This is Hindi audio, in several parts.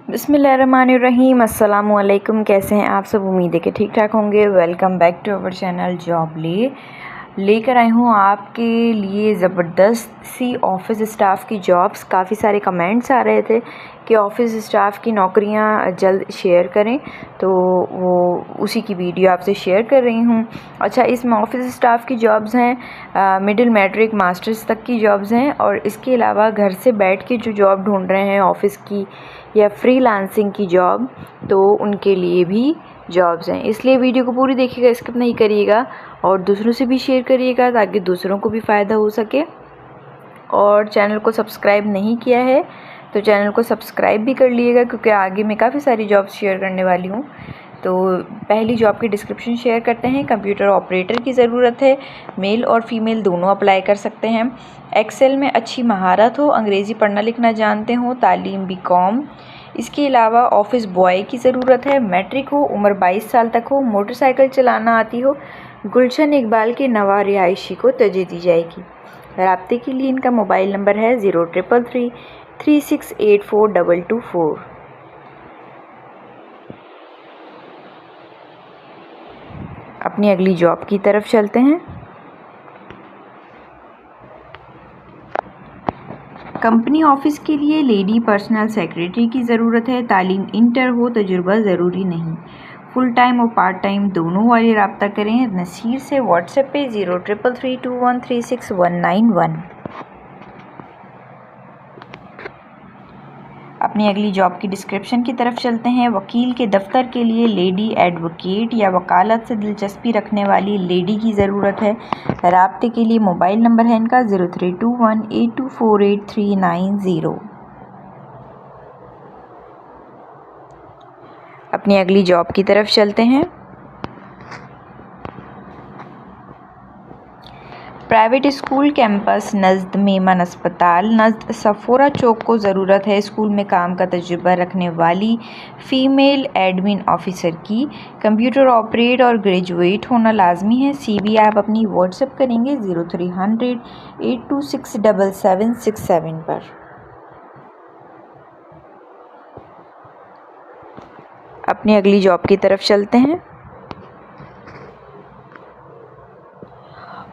बिस्मिल्लाहिर्रहमानिर्रहीम। अस्सलामुअलैकुम। कैसे हैं आप सब? उम्मीद है कि ठीक ठाक होंगे। Welcome back to our channel job लेकर आई हूँ आपके लिए ज़बरदस्त सी ऑफ़िस स्टाफ की जॉब्स। काफ़ी सारे कमेंट्स आ रहे थे कि ऑफ़िस स्टाफ की नौकरियाँ जल्द शेयर करें, तो वो उसी की वीडियो आपसे शेयर कर रही हूँ। अच्छा, इसमें ऑफ़िस स्टाफ की जॉब्स हैं, मिडिल मैट्रिक मास्टर्स तक की जॉब्स हैं, और इसके अलावा घर से बैठ के जो जॉब ढूंढ रहे हैं ऑफ़िस की या फ्रीलांसिंग की जॉब, तो उनके लिए भी जॉब्स हैं। इसलिए वीडियो को पूरी देखिएगा, स्किप नहीं करिएगा और दूसरों से भी शेयर करिएगा ताकि दूसरों को भी फ़ायदा हो सके। और चैनल को सब्सक्राइब नहीं किया है तो चैनल को सब्सक्राइब भी कर लीजिएगा, क्योंकि आगे मैं काफ़ी सारी जॉब्स शेयर करने वाली हूँ। तो पहली जॉब की डिस्क्रिप्शन शेयर करते हैं। कंप्यूटर ऑपरेटर की ज़रूरत है। मेल और फीमेल दोनों अप्लाई कर सकते हैं। एक्सेल में अच्छी महारत हो, अंग्रेज़ी पढ़ना लिखना जानते हो, तालीम बीकॉम। इसके अलावा ऑफिस बॉय की ज़रूरत है। मैट्रिक हो, उम्र 22 साल तक हो, मोटरसाइकिल चलाना आती हो। गुलशन इकबाल के नवा रिहायशी को तरजीह दी जाएगी। राब्ते के लिए इनका मोबाइल नंबर है 033336842224। अपनी अगली जॉब की तरफ चलते हैं। कंपनी ऑफिस के लिए लेडी पर्सनल सेक्रेटरी की ज़रूरत है। तालीम इंटर हो, तजुर्बा ज़रूरी नहीं। फुल टाइम और पार्ट टाइम दोनों वाले रब्ता करें नसीर से व्हाट्सएप पे 033321369191। अपनी अगली जॉब की डिस्क्रिप्शन की तरफ चलते हैं। वकील के दफ्तर के लिए लेडी एडवोकेट या वकालत से दिलचस्पी रखने वाली लेडी की ज़रूरत है। राब्ते के लिए मोबाइल नंबर है इनका 032182483990। अपनी अगली जॉब की तरफ चलते हैं। प्राइवेट स्कूल कैंपस नज़द मेमन अस्पताल नज़द सफोरा चौक को ज़रूरत है स्कूल में काम का तजुर्बा रखने वाली फ़ीमेल एडमिन ऑफिसर की। कंप्यूटर ऑपरेट और ग्रेजुएट होना लाजमी है। CV आप अपनी व्हाट्सएप करेंगे 030082677767 पर। अपनी अगली जॉब की तरफ चलते हैं।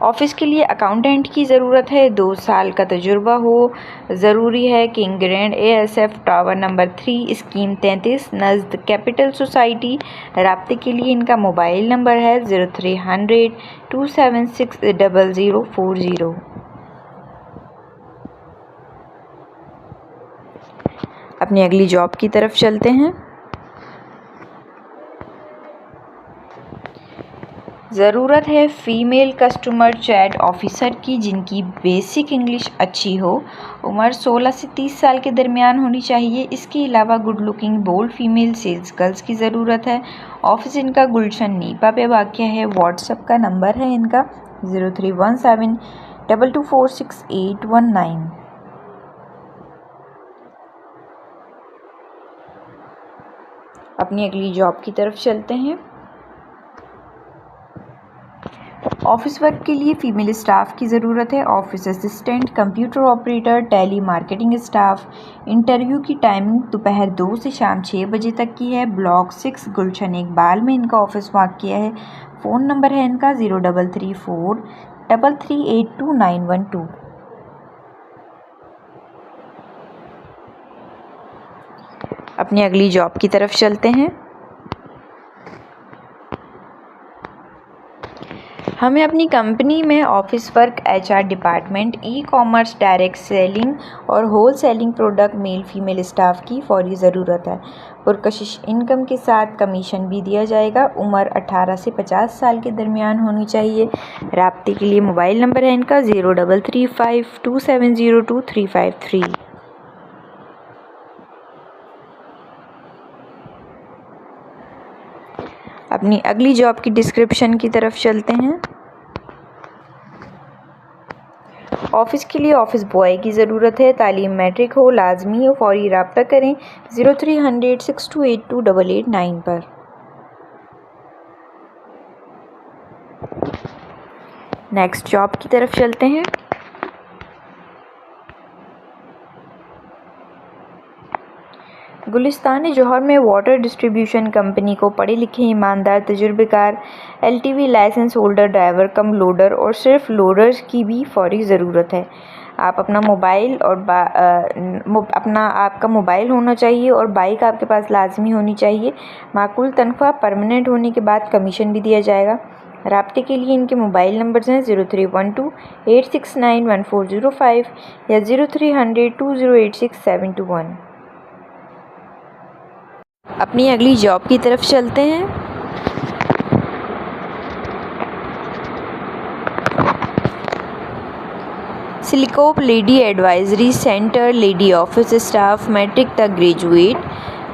ऑफ़िस के लिए अकाउंटेंट की ज़रूरत है। 2 साल का तजुर्बा हो। ज़रूरी है कि England ASF tower number 3 scheme 33 नज़द कैपिटल सोसाइटी। राब्ते के लिए इनका मोबाइल नंबर है 030027600040। अपनी अगली जॉब की तरफ चलते हैं। ज़रूरत है फ़ीमेल कस्टमर चैट ऑफ़िसर की जिनकी बेसिक इंग्लिश अच्छी हो। उम्र 16 से 30 साल के दरमियान होनी चाहिए। इसके अलावा good looking bold female sales girls की ज़रूरत है। ऑफिस इनका गुलशन नीपा पे वाक़या है। व्हाट्सएप का नंबर है इनका 031722468819। अपनी अगली जॉब की तरफ चलते हैं। ऑफिस वर्क के लिए फ़ीमेल स्टाफ की ज़रूरत है। Office assistant, computer operator, telemarketing staff. Interview की टाइमिंग दोपहर 2 से शाम 6 बजे तक की है। ब्लॉक 6 गुलशन इकबाल में इनका ऑफिस वाक़या है। फ़ोन नंबर है इनका 033433382912। अपनी अगली जॉब की तरफ चलते हैं। हमें अपनी कंपनी में office work, HR department, e-commerce, direct selling और whole selling product male female staff की फौरी ज़रूरत है। पुरकशिश इनकम के साथ कमीशन भी दिया जाएगा। उम्र 18 से 50 साल के दरमियान होनी चाहिए। राब्ते के लिए मोबाइल नंबर है इनका 033527022353। अपनी अगली जॉब की डिस्क्रिप्शन की तरफ चलते हैं। ऑफिस के लिए ऑफिस बॉय की ज़रूरत है। तालीम मैट्रिक हो, लाजमी हो। फौरी रब्ता करें 030062828889 पर। नेक्स्ट जॉब की तरफ चलते हैं। गुलिस्तान जौहर में वाटर डिस्ट्रीब्यूशन कंपनी को पढ़े लिखे ईमानदार तजुर्बेकार LTV लाइसेंस होल्डर ड्राइवर कम लोडर और सिर्फ लोडर्स की भी फौरी ज़रूरत है। आप अपना मोबाइल और आपका मोबाइल होना चाहिए और बाइक आपके पास लाजमी होनी चाहिए। माकूल तनख्वाह परमानेंट होने के बाद कमीशन भी दिया जाएगा। राब्ते के लिए इनके मोबाइल नंबर्स हैं 0312-869-1405 या 0300-2086-721। अपनी अगली जॉब की तरफ चलते हैं। सिलिकोप lady advisory centre lady office staff matric तक ग्रेजुएट।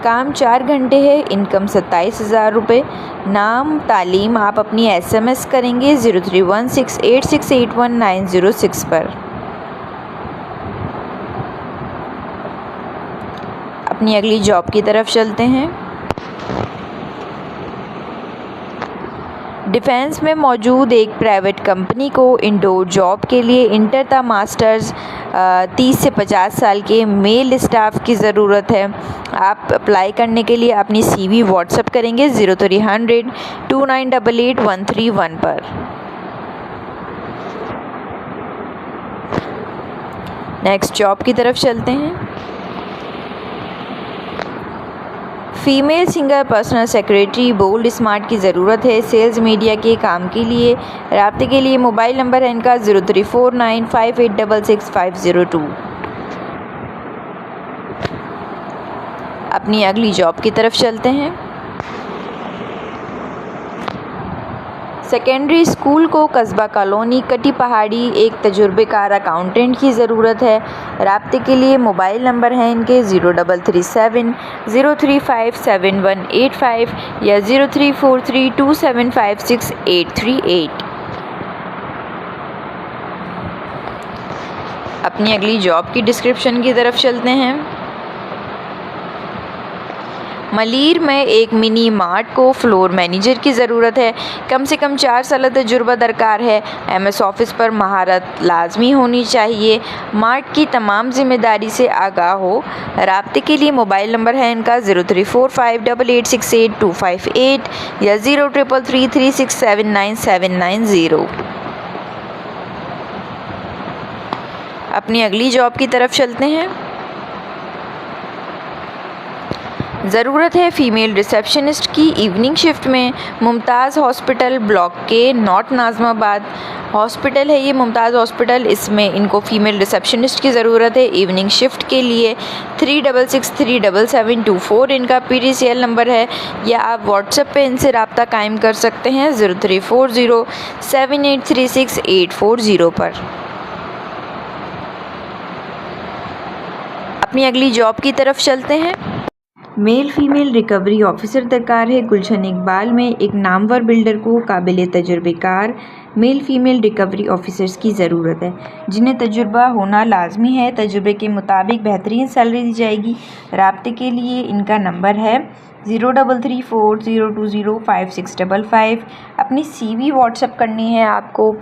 काम 4 घंटे है। इनकम 27,000 रुपये। नाम तालीम आप अपनी SMS करेंगे 0316868196 पर। अपनी अगली जॉब की तरफ चलते हैं। डिफेंस में मौजूद एक प्राइवेट कंपनी को इंडोर जॉब के लिए इंटर ता मास्टर्स 30 से 50 साल के मेल स्टाफ की ज़रूरत है। आप अप्लाई करने के लिए अपनी CV व्हाट्सएप करेंगे 0300-2988-131 पर। नेक्स्ट जॉब की तरफ चलते हैं। Female singer personal secretary bold smart की ज़रूरत है सेल्स मीडिया के काम के लिए। राब्ते के लिए मोबाइल नंबर है इनका 034958666502। अपनी अगली जॉब की तरफ चलते हैं। सेकेंडरी स्कूल को कस्बा कॉलोनी कटी पहाड़ी एक तजुर्बेकार अकाउंटेंट की ज़रूरत है। राब्ते के लिए मोबाइल नंबर हैं इनके 0337-0357185 या 03432756-838। अपनी अगली जॉब की डिस्क्रिप्शन की तरफ चलते हैं। मलीर में एक मिनी मार्ट को फ्लोर मैनेजर की ज़रूरत है। कम से कम 4 साल तजुर्बा दरकार है। MS ऑफिस पर महारत लाजमी होनी चाहिए। मार्ट की तमाम जिम्मेदारी से आगाह हो। राब्ते के लिए मोबाइल नंबर है इनका 0345886825 या 0333379790। अपनी अगली जॉब की तरफ चलते हैं। ज़रूरत है फ़ीमेल रिसेप्शनिस्ट की इवनिंग शिफ्ट में। मुमताज़ हॉस्पिटल ब्लॉक के नॉर्थ नाज़माबाद हॉस्पिटल है ये मुमताज़ हॉस्पिटल। इसमें इनको फ़ीमेल रिसेप्शनिस्ट की ज़रूरत है इवनिंग शिफ्ट के लिए। 36637724 इनका PTCL नंबर है या आप व्हाट्सएप पे इनसे रब्ता कायम कर सकते हैं 0340783680 पर। अपनी अगली जॉब की तरफ चलते हैं। मेल फीमेल रिकवरी ऑफिसर दरकार है। गुलशन इकबाल में एक नामवर बिल्डर को काबिल तजुर्बेकार मेल फीमेल रिकवरी ऑफिसर्स की ज़रूरत है जिन्हें तजुर्बा होना लाजमी है। तजुर्बे के मुताबिक बेहतरीन सैलरी दी जाएगी। राब्ते के लिए इनका नंबर है 0334020565। अपनी CV व्हाट्सएप करनी है आपको।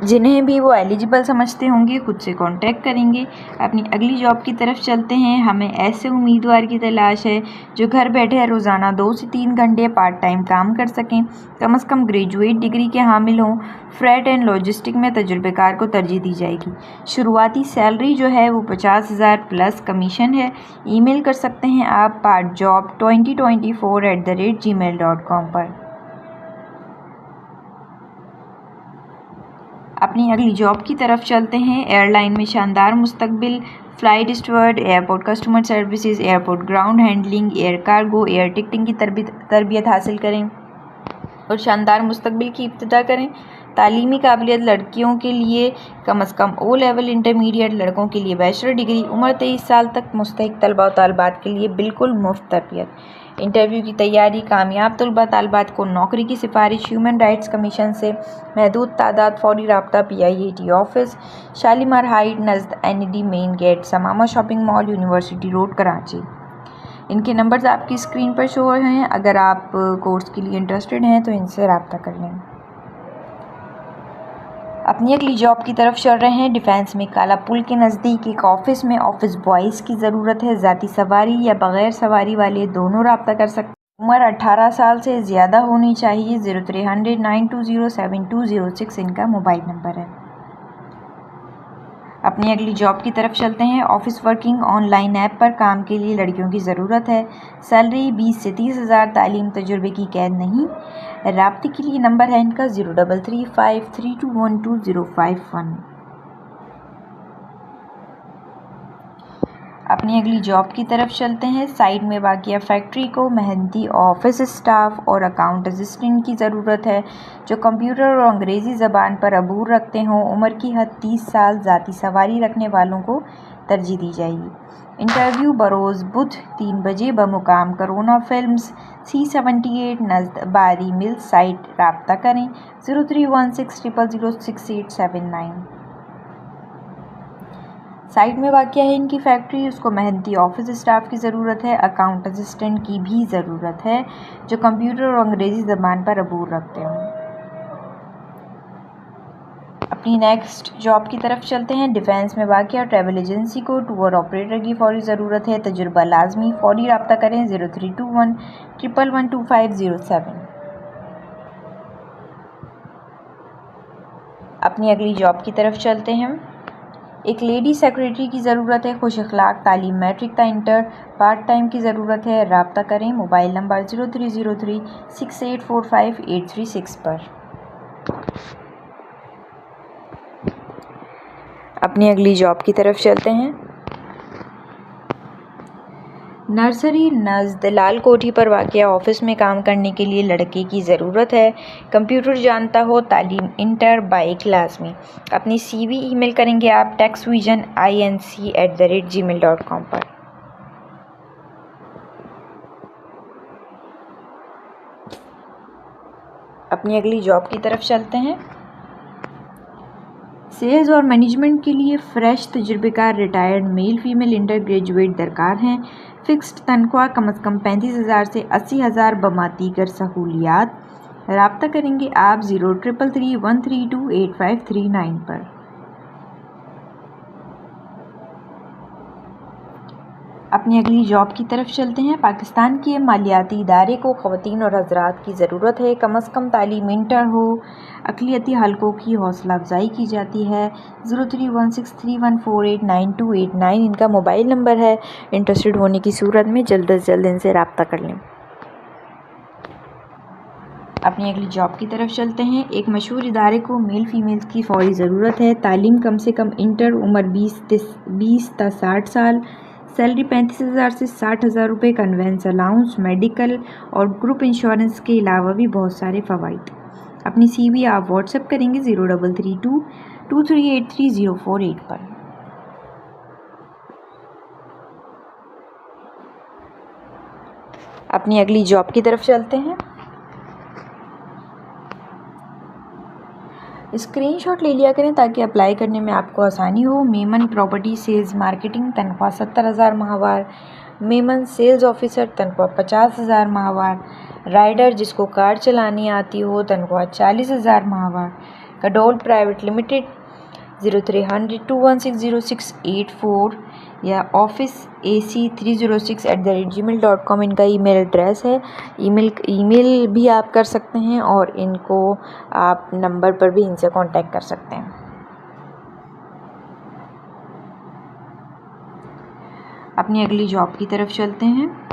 जिन्हें भी वो एलिजिबल समझते होंगे खुद से कांटेक्ट करेंगे। अपनी अगली जॉब की तरफ चलते हैं। हमें ऐसे उम्मीदवार की तलाश है जो घर बैठे रोज़ाना 2 से 3 घंटे पार्ट टाइम काम कर सकें। कम से कम ग्रेजुएट डिग्री के हामिल हों। फ्रेट एंड लॉजिस्टिक में तजुर्बेकार को तरजीह दी जाएगी। शुरुआती सैलरी जो है वो 50,000 प्लस कमीशन है। ईमेल कर सकते हैं आप partjob2024@gmail.com पर। अपनी अगली जॉब की तरफ चलते हैं। एयरलाइन में शानदार मुस्तकबिल। Flight steward, airport customer services, airport ground handling, air cargo, air ticketing की तरबियत हासिल करें और शानदार मुस्तकबिल की इब्तिदा करें। तालीमी काबिलियत लड़कियों के लिए कम से कम O लेवल इंटरमीडिएट, लड़कों के लिए बैचलर डिग्री। उम्र 23 साल तक मुस्तहिक तलबा और तालिबात के लिए बिल्कुल मुफ्त तरबियत। इंटरव्यू की तैयारी। कामयाब तलबा तालिबात को नौकरी की सिफारिश ह्यूमन राइट्स कमीशन से। महदूद तादाद। फौरी रब्ता PIAT ऑफिस, शालीमार हाइट नज़द NED main gate, Samama shopping mall, university road, Karachi. इनके नंबर्स आपकी स्क्रीन पर शो हैं। अगर आप कोर्स के लिए इंटरेस्टेड हैं तो इनसे रब्ता कर लें। अपनी अगली जॉब की तरफ चल रहे हैं। डिफेंस में काला पुल के नज़दीक एक ऑफिस में ऑफिस बॉयज़ की ज़रूरत है। ज़ाती सवारी या बग़ैर सवारी वाले दोनों रब्ता कर सकते हैं। उम्र 18 साल से ज़्यादा होनी चाहिए। 0300 920 7206 इनका मोबाइल नंबर है। अपनी अगली जॉब की तरफ चलते हैं। ऑफिस वर्किंग ऑनलाइन ऐप पर काम के लिए लड़कियों की ज़रूरत है। सैलरी 20 से 30 हज़ार। तालीम तजुर्बे की कैद नहीं। राब्ते के लिए नंबर है इनका 033532125051। अपनी अगली जॉब की तरफ चलते हैं। साइड में वाक़िया फैक्ट्री को मेहनती ऑफिस स्टाफ और अकाउंट असिस्टेंट की ज़रूरत है जो कंप्यूटर और अंग्रेज़ी ज़बान पर अबूर रखते हों। उम्र की हद 30 साल। ज़ाती सवारी रखने वालों को तरजीह दी जाएगी। इंटरव्यू बरोज़ बुध 3 बजे बमुकाम करोना फिल्म्स C78 नज़द बारी मिल साइट। रब्ता करें 031600066879। साइड में वाक़िया है इनकी फैक्ट्री। उसको मेहनती ऑफिस स्टाफ की ज़रूरत है। अकाउंट असिस्टेंट की भी ज़रूरत है जो कंप्यूटर और अंग्रेज़ी ज़बान पर अबूर रखते हों। अपनी नेक्स्ट जॉब की तरफ चलते हैं। डिफेंस में वाक़िया ट्रैवल एजेंसी को टूर ऑपरेटर की फ़ौरी ज़रूरत है। तजुर्बा लाजमी। फ़ौरी रब्ता करें 0321 1112507। अपनी अगली जॉब की तरफ चलते हैं। एक लेडी सेक्रेटरी की ज़रूरत है। खुश अखलाक। तालीम मैट्रिक ता इंटर। पार्ट टाइम की ज़रूरत है। रब्ता करें मोबाइल नंबर 0303 6845 पर। अपनी अगली जॉब की तरफ चलते हैं। नर्सरी नज़द लाल कोठी पर वाक़िया ऑफिस में काम करने के लिए लड़के की ज़रूरत है। कंप्यूटर जानता हो। तालीम इंटर बाइक लाजमी। अपनी CV ईमेल करेंगे आप taxvisioninc@gmail.com पर। अपनी अगली जॉब की तरफ चलते हैं। सेल्स और मैनेजमेंट के लिए फ़्रेश तजुर्बेकार retired male female inter graduate दरकार हैं। फ़िक्स्ड तनख्वाह कम से कम 35,000 से 80,000 बमातीगर सहूलियात। रब्ता करेंगे आप 0333 132 8539 पर। अपनी अगली जॉब की तरफ चलते हैं। पाकिस्तान के मालियाती इदारे को ख़वातीन और हज़रात की ज़रूरत है। कम से कम तालीम इंटर हो। अक़लियती हलकों की हौसला अफजाई की जाती है। 031631489289 इनका मोबाइल नंबर है। इंटरेस्टेड होने की सूरत में जल्द से जल्द इनसे रब्ता कर लें। अपनी अगली जॉब की तरफ चलते हैं। एक मशहूर इदारे को मेल फीमेल्स की फ़ौरी ज़रूरत है। तालीम कम से कम इंटर। उम्र 20 ता 60 साल। सैलरी 35,000 से 60,000 रुपये। कन्वेंस अलाउंस मेडिकल और ग्रुप इंश्योरेंस के अलावा भी बहुत सारे फ़वाइद। अपनी CV आप व्हाट्सएप करेंगे 0332 2383 पर। अपनी अगली जॉब की तरफ चलते हैं। स्क्रीनशॉट ले लिया करें ताकि अप्लाई करने में आपको आसानी हो। मेमन प्रॉपर्टी सेल्स मार्केटिंग तनख्वाह 70,000 माहवार। मेमन सेल्स ऑफिसर तनख्वाह 50,000 माहवार। राइडर जिसको कार चलानी आती हो तनख्वाह 40,000 माहवार। कडोल प्राइवेट लिमिटेड 0300 2160684 या ऑफिस AC306@gmail.com इनका ईमेल एड्रेस है। ईमेल भी आप कर सकते हैं और इनको आप नंबर पर भी इनसे कांटेक्ट कर सकते हैं। अपनी अगली जॉब की तरफ चलते हैं।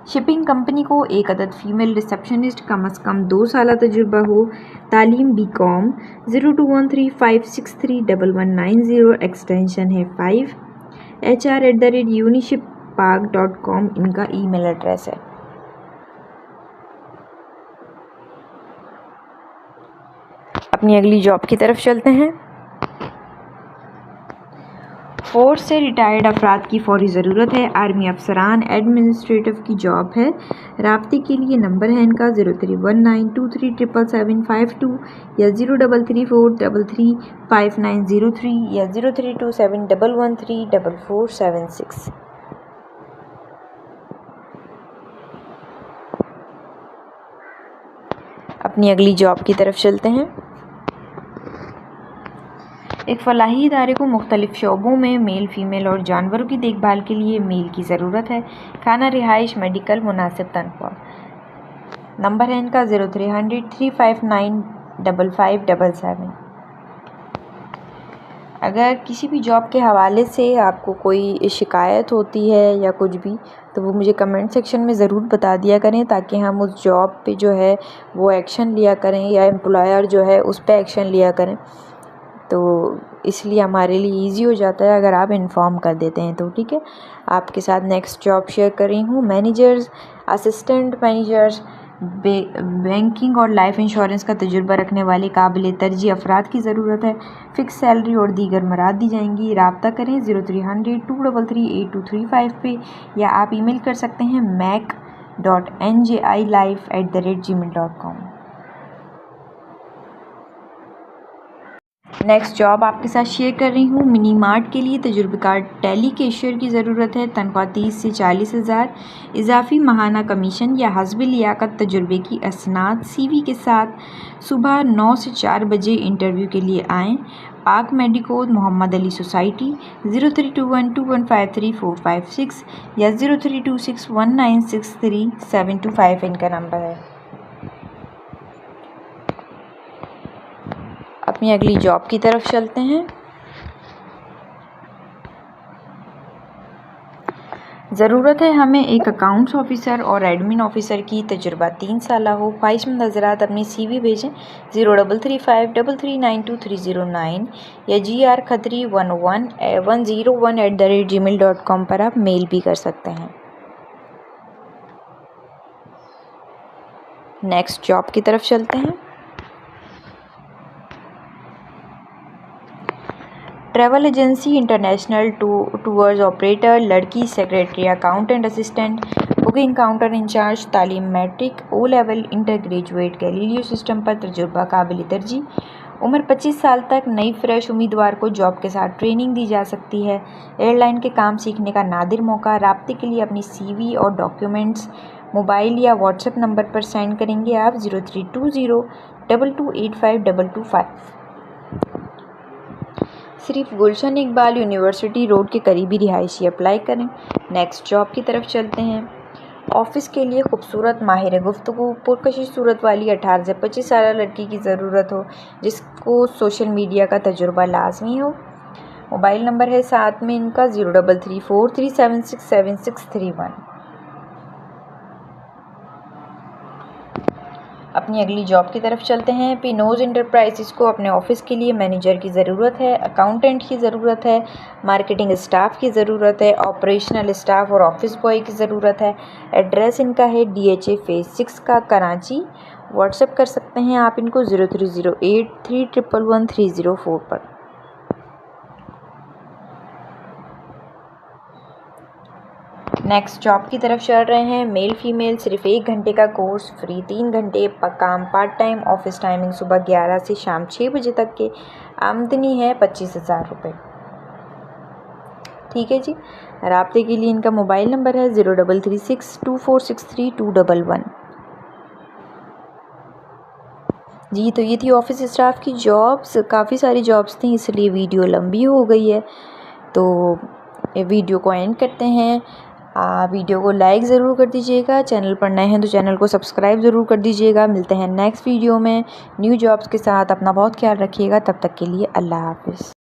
शिपिंग कंपनी को एक अदद फ़ीमेल रिसेप्शनिस्ट कम से कम 2 साल तजुर्बा हो। तालीम BCom। 0213563190 एक्सटेंशन है 5। HR@unishippark.com इनका ईमेल एड्रेस है। अपनी अगली जॉब की तरफ चलते हैं। फोर्स से रिटायर्ड अफराद की फ़ौरी ज़रूरत है। आर्मी अफसरान एडमिनिस्ट्रेटिव की जॉब है। राब्ते के लिए नंबर है इनका 0319237752 या 0334335903 या 0327113446। अपनी अगली जॉब की तरफ चलते हैं। एक फलाही इदारे को मुख्तलिफ शोबों में मेल, फीमेल और जानवरों की देखभाल के लिए मेल की ज़रूरत है। खाना, रिहाइश, मेडिकल, मुनासिब तनख्वाह। नंबर है इनका 0300 359 5577। अगर किसी भी जॉब के हवाले से आपको कोई शिकायत होती है या कुछ भी, तो वो मुझे कमेंट सेक्शन में ज़रूर बता दिया करें, ताकि हम उस जॉब पे जो है वो एक्शन लिया करें या एम्प्लॉयर जो है उस पे एक्शन लिया करें। तो इसलिए हमारे लिए इजी हो जाता है अगर आप इन्फॉर्म कर देते हैं तो। ठीक है, आपके साथ नेक्स्ट जॉब शेयर कर रही हूँ। मैनेजर्स, असिस्टेंट मैनेजर्स, बैंकिंग और लाइफ इंश्योरेंस का तजुर्बा रखने वाले काबिल तरजीह अफराद की ज़रूरत है। फ़िक्स सैलरी और दीगर मराद दी जाएंगी। रब्ता करें 0300 233 8235 पे, या आप ईमेल कर सकते हैं mac.njilife@gmail.com। नेक्स्ट जॉब आपके साथ शेयर कर रही हूँ। मिनी मार्ट के लिए तजुर्बेकार टैली कैशियर की ज़रूरत है। तनख्वाह 30 से 40 हज़ार। इजाफी माहाना कमीशन या हस्बे लियाकत तजुर्बे की असनाद CV के साथ सुबह 9 से 4 बजे इंटरव्यू के लिए आएँ। पाक मेडिकोज, मोहम्मद अली सोसाइटी, 0321215345 या 03261963 इनका नंबर है। अपनी अगली जॉब की तरफ चलते हैं। ज़रूरत है हमें एक अकाउंट्स ऑफिसर और एडमिन ऑफिसर की। तजुर्बा 3 साल हो। ख्वाहिशमंद हज़रात अपनी CV भेजें 0335339230 या grkhatri101@gmail.com पर आप मेल भी कर सकते हैं। नेक्स्ट जॉब की तरफ चलते हैं। Travel agency, international tours operator, लड़की, secretary, accountant assistant, booking counter incharge, तालीम matric, O level, inter graduate, Galileo system पर तजुर्बा काबिल तरजीह। उम्र 25 साल तक। नई फ्रेश उम्मीदवार को जॉब के साथ ट्रेनिंग दी जा सकती है। एयरलाइन के काम सीखने का नादिर मौका। राब्ते के लिए अपनी CV और डॉक्यूमेंट्स मोबाइल या व्हाट्सएप नंबर पर सेंड करेंगे आप 0320 2285 सिर्फ गुलशन इकबाल यूनिवर्सिटी रोड के करीबी रिहायशी अप्लाई करें। नेक्स्ट जॉब की तरफ चलते हैं। ऑफिस के लिए खूबसूरत, माहिर गुफ्तगू, पुरकशिश सूरत वाली 18 से 25 साल लड़की की ज़रूरत हो, जिसको सोशल मीडिया का तजुर्बा लाजमी हो। मोबाइल नंबर है साथ में इनका 0334376761। अपनी अगली जॉब की तरफ चलते हैं। पिनोज इंटरप्राइजेस को अपने ऑफिस के लिए मैनेजर की ज़रूरत है, अकाउंटेंट की ज़रूरत है, मार्केटिंग स्टाफ की ज़रूरत है, ऑपरेशनल स्टाफ और ऑफिस बॉय की ज़रूरत है। एड्रेस इनका है DHA फेज़ 6 का, कराची। व्हाट्सएप कर सकते हैं आप इनको 0308311304 पर। नेक्स्ट जॉब की तरफ चल रहे हैं। मेल फीमेल, सिर्फ 1 घंटे का कोर्स, फ्री 3 घंटे काम पार्ट टाइम। ऑफिस टाइमिंग सुबह 11 से शाम 6 बजे तक के। आमदनी है 25,000 रुपये। ठीक है जी। राब्ते के लिए इनका मोबाइल नंबर है 03362463 जी। तो ये थी ऑफिस स्टाफ की जॉब्स। काफ़ी सारी जॉब्स थी, इसलिए वीडियो लंबी हो गई है, तो वीडियो को एंड करते हैं। वीडियो को लाइक ज़रूर कर दीजिएगा। चैनल पर नए हैं तो चैनल को सब्सक्राइब ज़रूर कर दीजिएगा। मिलते हैं नेक्स्ट वीडियो में न्यू जॉब्स के साथ। अपना बहुत ख्याल रखिएगा। तब तक के लिए अल्लाह हाफ़िज़।